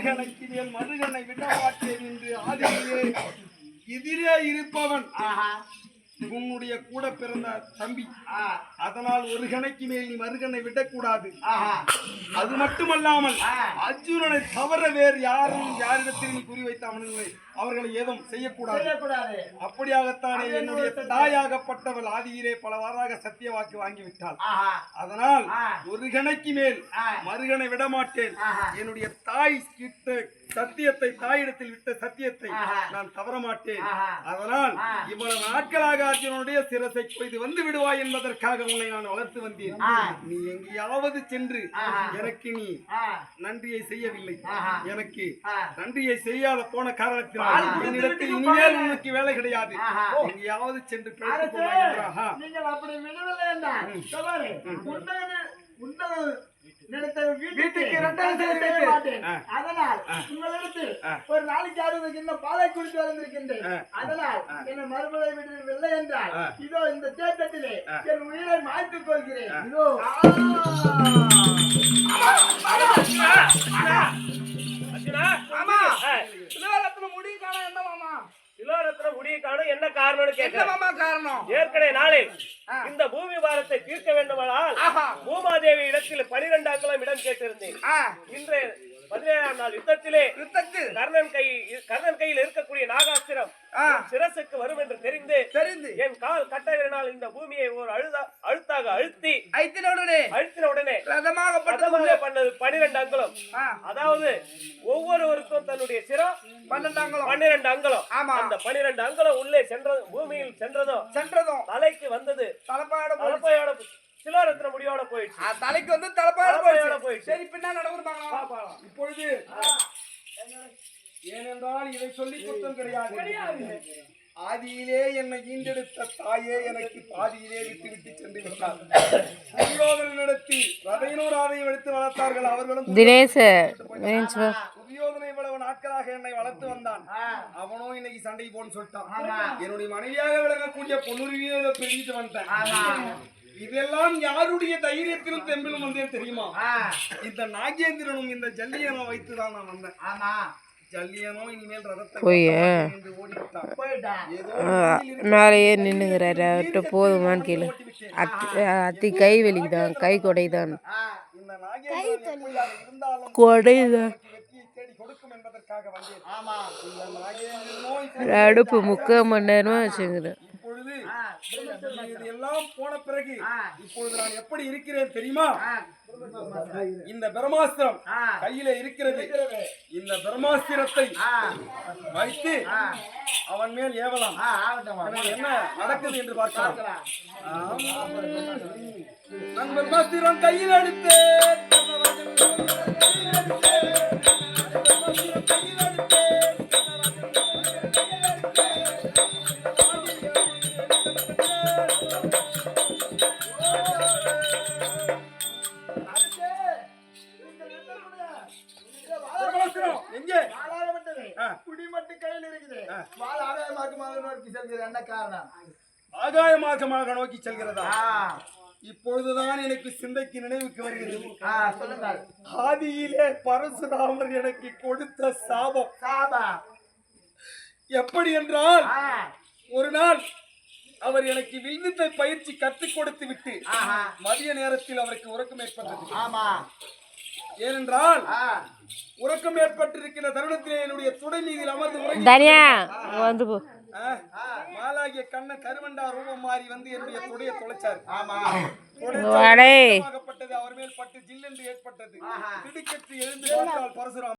ஒருகணைக்கு மேல் மறுகணை விடமாட்டேன் என்று ஆதியிலே எதிரே இருப்பவன் உன்னுடைய கூட பிறந்த தம்பி. அதனால் ஒரு கணைக்கு மேல் நீ மறுகணை விடக்கூடாது. அது மட்டுமல்லாமல் அர்ஜுனனை தவிர வேறு யாரிடத்தில் நீ குறிவைத்த அவர்களை ஏதும் செய்யக்கூடாது. அப்படியாகத்தானே என்னுடைய தாயாகப்பட்டவள் ஆதியிலே பலவாறாக சத்திய வாக்கு வாங்கிவிட்டாள். அதனால் ஒரு கணைக்கு மேல் மறுகணை விடமாட்டேன். என்னுடைய தாய் கிட்ட சத்தியத்தை, தாயிடத்தில் விட்ட சத்தியத்தை நான் தவற மாட்டேன். அதனால் இவ்வளவு நாட்களாக அர்ஜுனனுடைய சிரசை கொய்து வந்து விடுவாய் என்பதற்காக உன்னை நான் வளர்த்து வந்தேன். நீ எங்கேயாவது சென்று எனக்கு நீ நன்றியை செய்யவில்லை. எனக்கு நன்றியை செய்யாத போன காரணத்தினால் என்னிடத்தில் இனிமேல் உனக்கு வேலை கிடையாது. எங்கேயாவது சென்று பிழைத்துக் கொள்ளாய். வீட்டுக்கு அதனால் உங்களிடத்தில் ஒரு நாளைக்கு ஆடுவதற்கு பாலை குடித்து வந்திருக்கின்றேன். அதனால் என்னை மறுபடி விடவில்லை என்றால் இதோ இந்த தேட்டத்திலே என் உயிரை மாய்த்துக் கொள்கிறேன். இதோ முடிவு காண என்ன மாமா? சிலோரத்ன முடியை காணும் என்ன காரணம்னு கேட்கிறேன். ஏற்கனவே நாளில் இந்த பூமி பாரத்தை தீர்க்க வேண்டுமானால் பூமாதேவி இடத்தில் 12 அங்குலம் இடம் கேட்டிருந்தேன். இன்று 17ஆம் நாள் யுத்தத்தில் கர்ணன் கையில் இருக்கக்கூடிய நாகாஸ்திரம் சிரசுக்கு வரும் என்று தெரிந்து என் கால் கட்டவினால் இந்த பூமியை ஒரு அழுத்தாக அழுத்தின உடனே பண்ணது 12 அங்குலம். அதாவது ஒவ்வொருவருக்கும் தன்னுடைய சிரம் 12 அங்குலம். அந்த 12 அங்குலம் உள்ளே பூமியில் சென்றதும் தலைக்கு வந்தது தலைப்பாயோட சிலோரத்ன முடியோட போயிடுச்சு. தலைக்கு வந்து தலைப்பாயோட போயிடுச்சு. சரி, பின்னா நடக்குது. இப்பொழுது ஏனென்றால் இதை சொல்லி குத்தம் கிடையாது. ஆதியிலே என்னை ஈண்டெடுத்த தாயே எனக்கு பாதியிலே விட்டு சென்று விட்டார். துரியோதனனிடத்தி ரதையினோர் ஆதையும் எடுத்து வளர்த்தார்கள். அவர்களும் துரியோதனை இவ்வளவு நாட்களாக என்னை வளர்த்து வந்தான். அவனோ இன்னைக்கு சண்டை போன்னு சொல்லிட்டான். என்னுடைய மனைவியாக விளங்கக்கூடிய பொன்னுரிமையை பிரிஞ்சுட்டு வந்தேன். இதெல்லாம் யாருடைய தைரியத்திலும் தெம்பிலும் வந்தேன் தெரியுமா? இந்த நாகேந்திரனும் இந்த ஜல்லியனும் வைத்துதான் நான் வந்தேன். ஜல்லியனோ இனிமேல் மேலேயே நின்னுங்கிறாரு. அவர்கிட்ட போதுமான்னு கேளு. அத்தி கை வலிக்குதான், கை கொடைதான், கொடைதான். அடுப்பு 3/4 மணி நேரமா வச்சுக்கிறேன். இதெல்லாம் போன பிறகு இப்பொழுது நான் எப்படி இருக்கிறேன் தெரியுமா? இந்த பிரம்மாஸ்திரம் கையில இருக்கிறது. இந்த பிரம்மாஸ்திரத்தை வைத்து அவன் மேல் ஏவலாம். என்ன நடக்குது என்று பார்க்கலாம். நான் பிரம்மாஸ்திரம் கையில் எடுத்தேன். ஆகாயமாக நோக்கி செல்கிறதா? இப்பொழுதுதான் எனக்கு சிந்தைக்கு நினைவுக்கு வருகிறது. ஆதியிலே பரசுராமர் எனக்கு கொடுத்த சாபம் எப்படி என்றால், ஒரு நாள் அவர் எனக்கு வில்வித்தை பயிற்சி கற்றுக் கொடுத்து விட்டு மதிய நேரத்தில் அவருக்கு உறக்கம் ஏற்பட்டது. ஏனென்றால் உறக்கம் ஏற்பட்டிருக்கிற தருணத்திலே என்னுடைய துடை மீதில் அமர்ந்து மாலாகிய கண்ண கருவண்டா ரூபம் மாறி வந்து என்னுடைய துடையை தொலைச்சார். அவர் மேல் பட்டு ஜில்லென்று ஏற்பட்டது. திடுக்கென்று எழுந்து பார்த்தால் பரசுராமர்